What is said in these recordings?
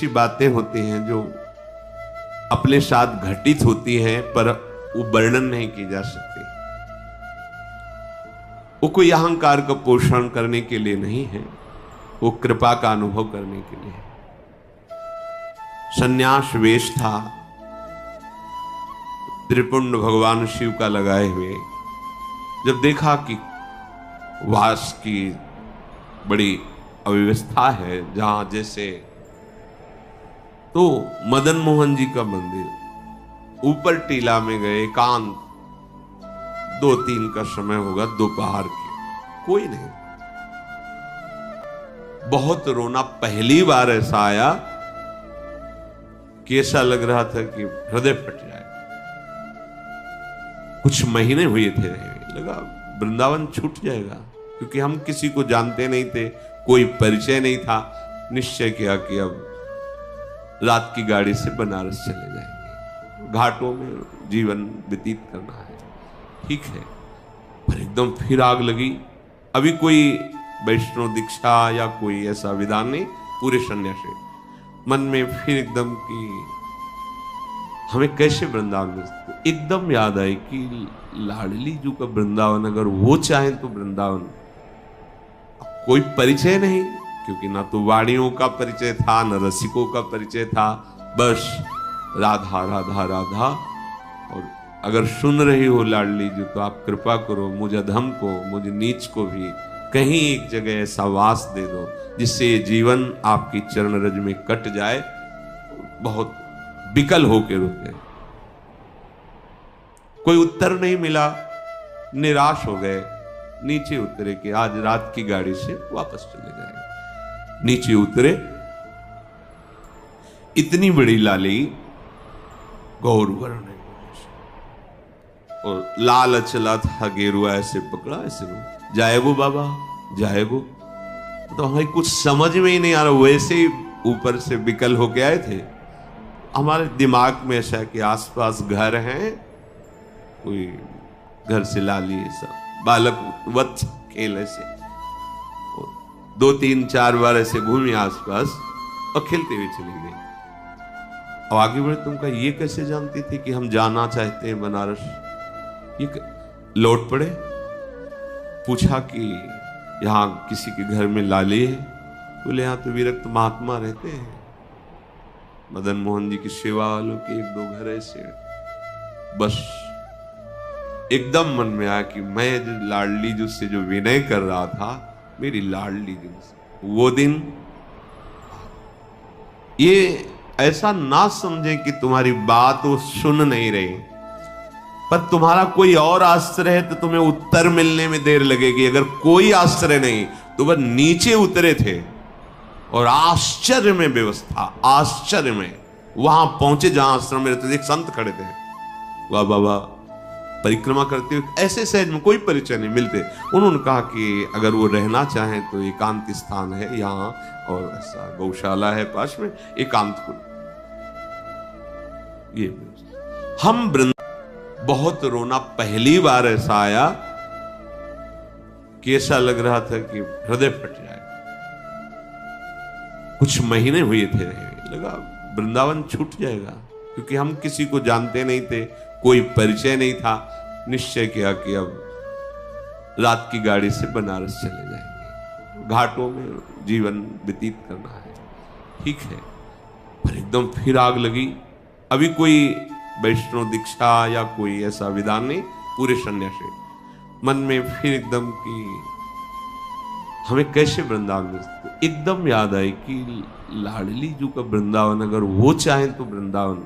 ऐसी बातें होती हैं जो अपने साथ घटित होती हैं पर वो वर्णन नहीं की जा सकती। वो कोई अहंकार का पोषण करने के लिए नहीं है, वो कृपा का अनुभव करने के लिए है। सन्यास वेश था त्रिपुंड भगवान शिव का लगाए हुए। जब देखा कि वास की बड़ी अव्यवस्था है जहां जैसे, तो मदन मोहन जी का मंदिर ऊपर टीला में गए, एकांत 2-3 का समय होगा, दोपहर की, कोई नहीं। बहुत रोना, पहली बार ऐसा आया कि ऐसा लग रहा था कि हृदय फट जाए। कुछ महीने हुए थे, लगा वृंदावन छूट जाएगा, क्योंकि हम किसी को जानते नहीं थे, कोई परिचय नहीं था। निश्चय किया कि अब रात की गाड़ी से बनारस चले जाएंगे, घाटों में जीवन व्यतीत करना है, ठीक है। पर एकदम फिर आग लगी। अभी कोई वैष्णव दीक्षा या कोई ऐसा विधान नहीं, पूरे सन्यासी मन में फिर एकदम कि हमें कैसे वृंदावन मिल सकते। एकदम याद आई कि लाडली जी का वृंदावन, अगर वो चाहें तो वृंदावन। कोई परिचय नहीं, क्योंकि ना तो वाणियों का परिचय था, न रसिकों का परिचय था, बस राधा राधा राधा। और अगर सुन रही हो लाडली जी तो आप कृपा करो, मुझ अधम को, मुझ नीच को भी कहीं एक जगह ऐसा वास दे दो जिससे ये जीवन आपकी चरण रज में कट जाए। बहुत विकल होकर रुके, कोई उत्तर नहीं मिला, निराश हो गए। नीचे उतरे कि आज रात की गाड़ी से वापस चले जाएंगे। नीचे उतरे, इतनी बड़ी लाली गौर वर्ण और लाल अचला था, गेरुआ ऐसे पकड़ा, ऐसे जाएगो बाबा जाएगो। तो हमें कुछ समझ में ही नहीं आ रहा, वैसे ही ऊपर से विकल होके आए थे। हमारे दिमाग में ऐसा है कि आसपास घर हैं, कोई घर से लाली ऐसा बालक वत खेल ऐसे 2-3-4 बार ऐसे घूमी आसपास और खेलते हुए चली गई। अब आगे बढ़े, तुमका ये कैसे जानती थी कि हम जाना चाहते हैं बनारस? ये लौट पड़े, पूछा कि यहाँ किसी के घर में लाली है? बोले यहाँ तो विरक्त महात्मा रहते हैं, मदन मोहन जी की सेवा वालों के 1-2 घर ऐसे। बस एकदम मन में आया कि मैं जो लाडली जी से जो विनय कर रहा था, मेरी लाडली जी से वो दिन। ये ऐसा ना समझे कि तुम्हारी बात वो सुन नहीं रही, पर तुम्हारा कोई और आश्रय है तो तुम्हें उत्तर मिलने में देर लगेगी। अगर कोई आश्रय नहीं तो वह नीचे उतरे थे और आश्चर्य में व्यवस्था, आश्चर्य में वहां पहुंचे जहां आश्रम में रहते थे। एक संत खड़े थे, वाह बाबा परिक्रमा करते हुए, ऐसे सहज में कोई परिचय नहीं मिलते। उन्होंने कहा कि अगर वो रहना चाहें तो एकांत स्थान है यहाँ, और ऐसा गौशाला है पास में, एकांत को ये हम बहुत रोना, पहली बार ऐसा आया कि ऐसा लग रहा था कि हृदय फट जाए। कुछ महीने हुए थे, लगा वृंदावन छूट जाएगा, क्योंकि हम किसी को जानते नहीं थे, कोई परिचय नहीं था। निश्चय किया कि अब रात की गाड़ी से बनारस चले जाएंगे, घाटों में जीवन व्यतीत करना है, ठीक है। पर एकदम फिर आग लगी। अभी कोई वैष्णव दीक्षा या कोई ऐसा विधान नहीं, पूरे सन्यासी मन में फिर एकदम कि हमें कैसे वृंदावन मिल सकते। एकदम याद आई कि लाडली जी का वृंदावन, अगर वो चाहें तो वृंदावन।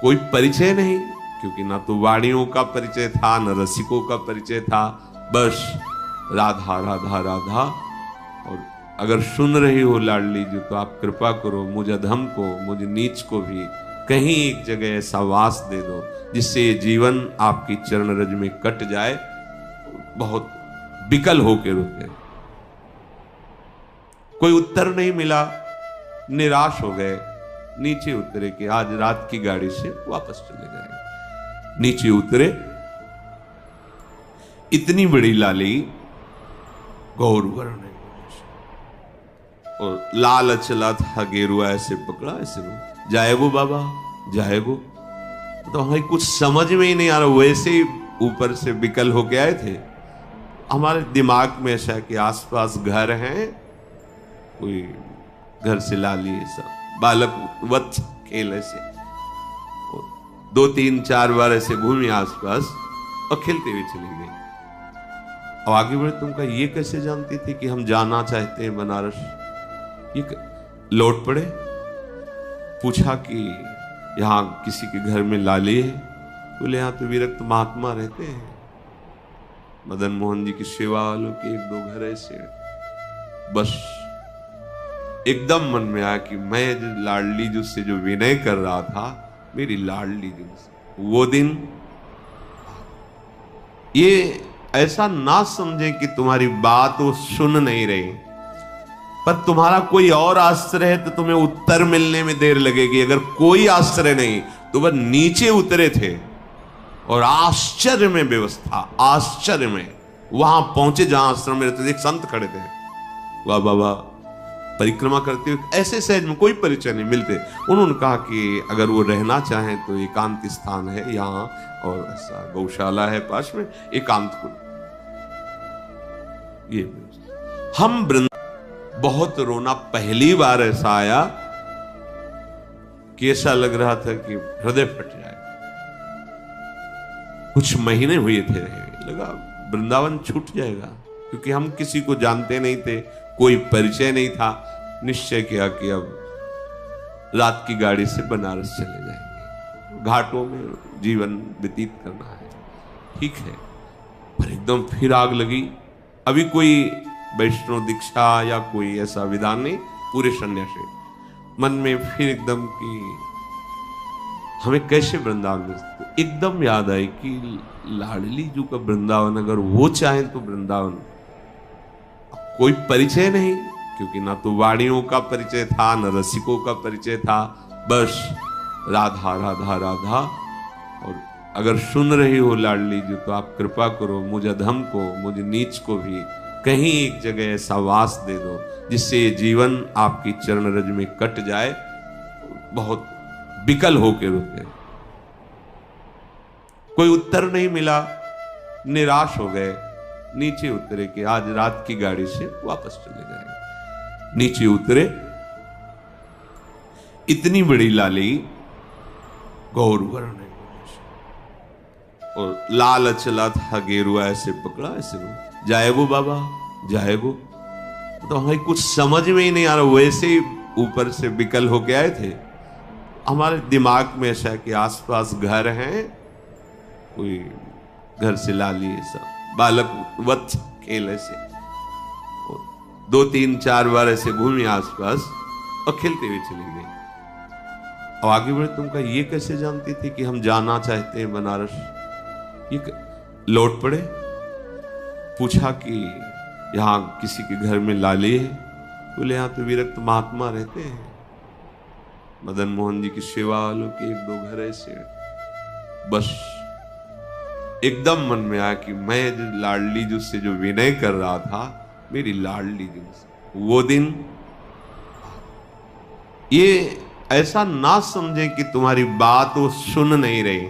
कोई परिचय नहीं, क्योंकि ना तो वाणियों का परिचय था, न रसिकों का परिचय था, बस राधा राधा राधा। और अगर सुन रही हो लाडली जी तो आप कृपा करो, मुझ अधम को, मुझ नीच को भी कहीं एक जगह ऐसा वास दे दो जिससे ये जीवन आपकी चरण रज में कट जाए। बहुत विकल होकर रुके, कोई उत्तर नहीं मिला, निराश हो गए। नीचे उतरे कि आज रात की गाड़ी से वापस चले जाएंगे। नीचे उतरे, इतनी बड़ी लाली गौर वर्ण और लाल चला था गेरुआ ऐसे पकड़ा ऐसे जाएगो बाबा जाएगो। तो हमें कुछ समझ में ही नहीं आ रहा, वैसे ही ऊपर से विकल होके आए थे। हमारे दिमाग में ऐसा है कि आसपास घर हैं, कोई घर से ला लिए सब बालक वत्स खेल ऐसे 2-3-4 बार ऐसे घूमी आसपास और खेलते हुए चली गई। अब आगे बढ़े, तुमका ये कैसे जानती थी कि हम जाना चाहते हैं बनारस? ये लौट पड़े, पूछा कि यहाँ किसी के घर में लाली है? बोले यहाँ तो विरक्त महात्मा रहते हैं, मदन मोहन जी की सेवा वालों के 1-2 घर ऐसे। बस एकदम मन में आया कि मैं जो लाडली जी से जो विनय कर रहा था, मेरी लाडली जी से वो दिन, ये ऐसा ना समझे कि तुम्हारी बात वो सुन नहीं रही, पर तुम्हारा कोई और आश्रय है तो तुम्हें उत्तर मिलने में देर लगेगी। अगर कोई आश्रय नहीं तो वह नीचे उतरे थे और आश्चर्य में व्यवस्था, आश्चर्य में वहां पहुंचे जहां आश्रम में रहते थे। एक संत खड़े थे, वाह बाबा परिक्रमा करते हुए ऐसे सहज में कोई परिचय नहीं मिलते। उन्होंने कहा कि अगर वो रहना चाहें तो एकांत स्थान है यहाँ, और ऐसा गौशाला है पास में, एकांत को ये हम बहुत रोना। पहली बार ऐसा आया कि ऐसा लग रहा था कि हृदय फट जाए। कुछ महीने हुए थे, लगा वृंदावन छूट जाएगा, क्योंकि हम किसी को जानते नहीं थे, कोई परिचय नहीं था। निश्चय किया कि अब रात की गाड़ी से बनारस चले जाएंगे, घाटों में जीवन व्यतीत करना है। ठीक है, पर एकदम फिर आग लगी। अभी कोई वैष्णव दीक्षा या कोई ऐसा विधान नहीं, पूरे सन्यासी। मन में फिर एकदम कि हमें कैसे वृंदावन, एकदम याद आई कि लाडली जी का वृंदावन, अगर वो चाहें तो वृंदावन। कोई परिचय नहीं, क्योंकि ना तो वाणियों का परिचय था, न रसिकों का परिचय था, बस राधा राधा राधा। और अगर सुन रही हो लाडली जी तो आप कृपा करो, मुझे अधम को, मुझे नीच को भी कहीं एक जगह ऐसा वास दे दो जिससे ये जीवन आपकी चरण रज में कट जाए। बहुत विकल होके रुके, कोई उत्तर नहीं मिला, निराश हो गए। नीचे उतरे कि आज रात की गाड़ी से वापस चले जाएंगे। नीचे उतरे, इतनी बड़ी लाली गौर वर्ण और लाल चला था गेरुआ ऐसे पकड़ा ऐसे जाएगो बाबा जाएगो। तो हमें कुछ समझ में ही नहीं आ रहा, वैसे ही ऊपर से विकल होके आए थे। हमारे दिमाग में ऐसा है कि आसपास घर हैं, कोई घर से ला लिए सब बालक वत्स खेल ऐसे 2-3-4 बार ऐसे घूमी आसपास और खेलते हुए चली गई। अब आगे बढ़े, तुमका ये कैसे जानती थी कि हम जाना चाहते हैं बनारस? ये लौट पड़े, पूछा कि यहाँ किसी के घर में लाली है? बोले यहाँ तो विरक्त महात्मा रहते हैं, मदन मोहन जी की सेवा वालों के 1-2 घर ऐसे। बस एकदम मन में आया कि मैं जो लाडली जी से जो विनय कर रहा था, मेरी लाडली जी से वो दिन, ये ऐसा ना समझे कि तुम्हारी बात वो सुन नहीं रही,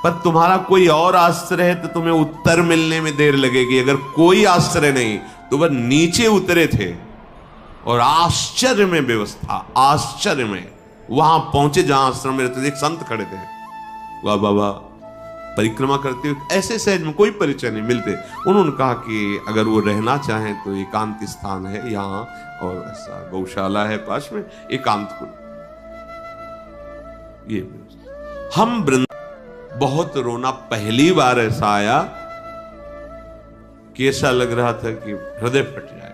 पर तुम्हारा कोई और आश्रय है तो तुम्हें उत्तर मिलने में देर लगेगी। अगर कोई आश्रय नहीं तो वह नीचे उतरे थे और आश्चर्य में व्यवस्था, आश्चर्य में वहां पहुंचे जहां आश्रम में रहते थे। एक संत खड़े थे, वाह बाबा परिक्रमा करते हुए ऐसे सहज में कोई परिचय नहीं मिलते। उन्होंने कहा कि अगर वो रहना चाहें तो एकांत स्थान है यहाँ, और ऐसा गौशाला है पास में, एकांत को ये हम बहुत रोना। पहली बार ऐसा आया कि ऐसा लग रहा था कि हृदय फट जाए।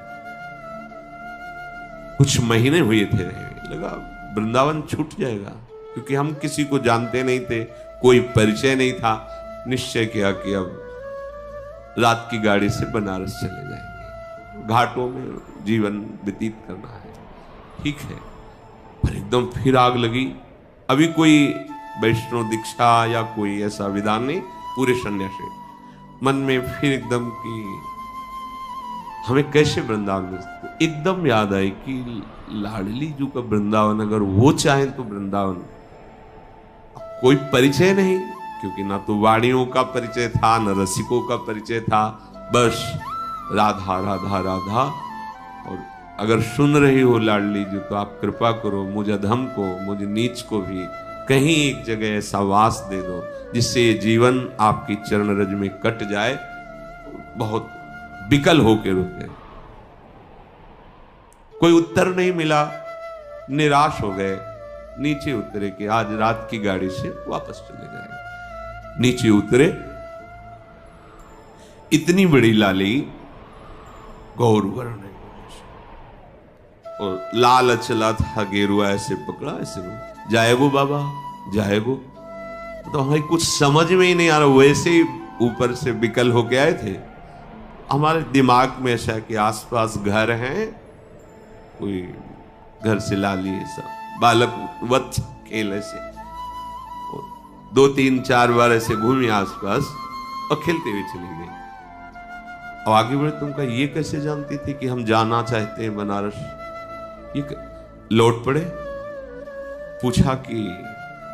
कुछ महीने हुए थे, लगा वृंदावन छूट जाएगा, क्योंकि हम किसी को जानते नहीं थे, कोई परिचय नहीं था। निश्चय किया कि अब रात की गाड़ी से बनारस चले जाएंगे, घाटों में जीवन व्यतीत करना है। ठीक है, पर एकदम फिर आग लगी। अभी कोई वैष्णव दीक्षा या कोई ऐसा विधान नहीं, पूरे सन्यासी। मन में फिर एकदम कि हमें कैसे वृंदावन में एकदम याद आई कि लाडली जी का वृंदावन, अगर वो चाहें तो वृंदावन कोई परिचय नहीं, क्योंकि ना तो वाणियों का परिचय था, न रसिकों का परिचय था, बस राधा राधा राधा। और अगर सुन रही हो लाडली जी तो आप कृपा करो, मुझ अधम को, मुझ नीच को भी कहीं एक जगह ऐसा वास दे दो जिससे ये जीवन आपकी चरण रज में कट जाए, बहुत विकल होकर रुके। कोई उत्तर नहीं मिला, निराश हो गए, नीचे उतरे कि आज रात की गाड़ी से वापस चले जाएंगे। नीचे उतरे, इतनी बड़ी लाली गौर वर्ण और लाल अचला था, गेरुआ ऐसे पकड़ा, ऐसे जाएगो बाबा जाएगो। तो हमें कुछ समझ में ही नहीं आ रहा, वैसे ही ऊपर से विकल होके आए थे। हमारे दिमाग में ऐसा कि आसपास घर हैं, कोई घर से लाली ऐसा बालक वत खेल ऐसे 2-3-4 बार ऐसे घूमी आसपास और खेलते हुए चली गई। अब आगे बढ़े, तुमका ये कैसे जानती थी कि हम जाना चाहते हैं बनारस? ये लौट पड़े, पूछा कि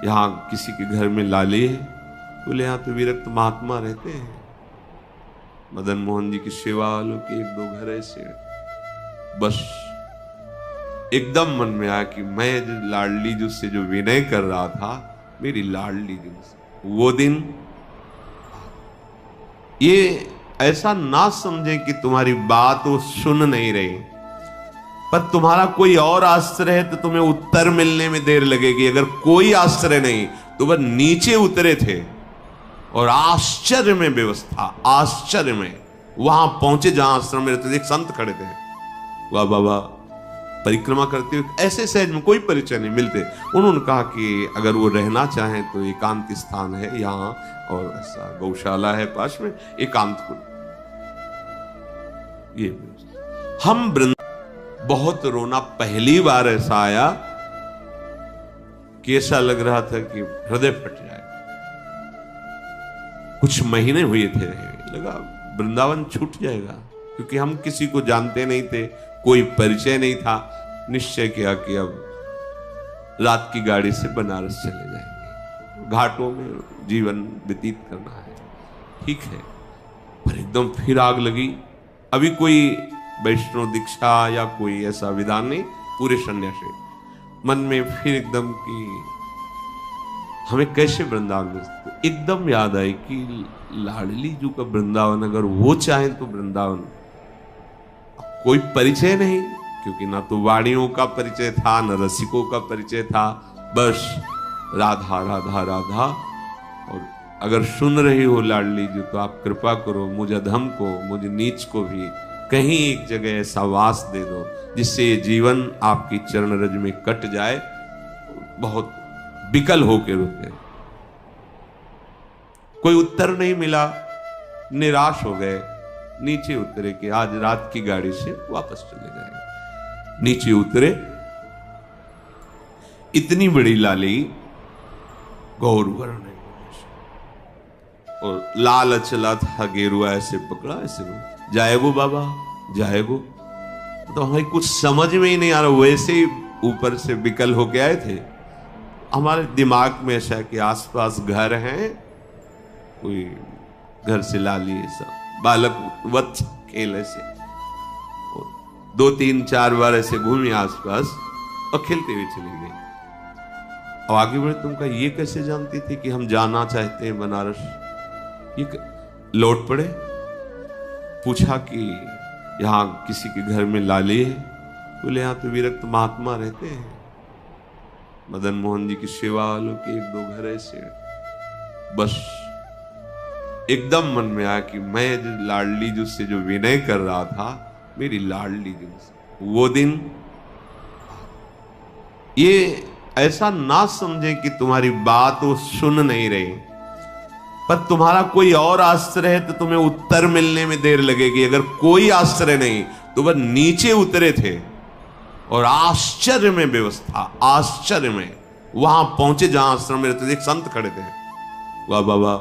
यहाँ किसी के घर में लाली है? बोले यहाँ तो विरक्त महात्मा रहते हैं, मदन मोहन जी की सेवा वालों के 1-2 घर ऐसे। बस एकदम मन में आया कि मैं जो लाडली जी से जो विनय कर रहा था, मेरी लाडली जी से वो दिन, ये ऐसा ना समझे कि तुम्हारी बात वो सुन नहीं रही, पर तुम्हारा कोई और आश्रय है तो तुम्हें उत्तर मिलने में देर लगेगी। अगर कोई आश्रय नहीं तो वह नीचे उतरे थे और आश्चर्य में व्यवस्था, आश्चर्य में वहां पहुंचे जहां आश्रम में रहते थे। एक संत खड़े थे, वाह बाबा परिक्रमा करते हुए, ऐसे सहज में कोई परिचय नहीं मिलते। उन्होंने कहा कि अगर वो रहना चाहें तो एकांत स्थान है यहाँ, और ऐसा गौशाला है पास में, एकांत को ये हम बहुत रोना। पहली बार ऐसा आया कि ऐसा लग रहा था कि हृदय फट जाए। कुछ महीने हुए थे, लगा वृंदावन छूट जाएगा, क्योंकि हम किसी को जानते नहीं थे, कोई परिचय नहीं था। निश्चय किया कि अब रात की गाड़ी से बनारस चले जाएंगे, घाटों में जीवन व्यतीत करना है, ठीक है। पर एकदम फिर आग लगी। अभी कोई वैष्णव दीक्षा या कोई ऐसा विधान नहीं, पूरे सन्यासी। मन में फिर एकदम कि हमें कैसे वृंदावन में एकदम याद आई कि लाडली जी का वृंदावन, अगर वो चाहें तो वृंदावन कोई परिचय नहीं, क्योंकि ना तो वाणियों का परिचय था, न रसिकों का परिचय था, बस राधा राधा राधा। और अगर सुन रही हो लाडली जी तो आप कृपा करो, मुझ अधम को, मुझ नीच को भी कहीं एक जगह ऐसा वास दे दो जिससे ये जीवन आपकी चरण रज में कट जाए, बहुत विकल होकर रुके। कोई उत्तर नहीं मिला, निराश हो गए, नीचे उतरे कि आज रात की गाड़ी से वापस चले जाएंगे। नीचे उतरे, इतनी बड़ी लाली गौर वर्ण और लाल अचला था, गेरुआ ऐसे पकड़ा, ऐसे जाएगो बाबा जाएगो। तो हमें कुछ समझ में ही नहीं आ रहा, वैसे ही ऊपर से विकल होके आए थे। हमारे दिमाग में ऐसा कि आसपास घर हैं, कोई घर से लाली ऐसा बालक वत खेल ऐसे 2-3-4 बार ऐसे घूमी आसपास और खेलते हुए चली गई। अब आगे बढ़े, तुमका ये कैसे जानती थी कि हम जाना चाहते हैं बनारस? ये लौट पड़े, पूछा कि यहाँ किसी के घर में लाली है? बोले यहाँ तो विरक्त महात्मा रहते हैं, मदन मोहन जी की सेवा वालों के 1-2 घर ऐसे। बस एकदम मन में आया कि मैं जो लाडली जी से जो विनय कर रहा था, मेरी लाडली जी से वो दिन, ये ऐसा ना समझे कि तुम्हारी बात वो सुन नहीं रही, पर तुम्हारा कोई और आश्रय है तो तुम्हें उत्तर मिलने में देर लगेगी। अगर कोई आश्रय नहीं तो वह नीचे उतरे थे और आश्चर्य में व्यवस्था, आश्चर्य में वहां पहुंचे जहां आश्रम में रहते थे। एक संत खड़े थे, वाह बाबा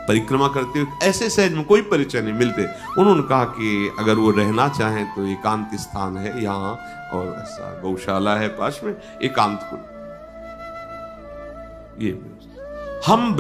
परिक्रमा करते हुए ऐसे सहज में कोई परिचय नहीं मिलते। उन्होंने कहा कि अगर वो रहना चाहें तो एकांत स्थान है यहाँ, और ऐसा गौशाला है पास में, एकांत को ये हम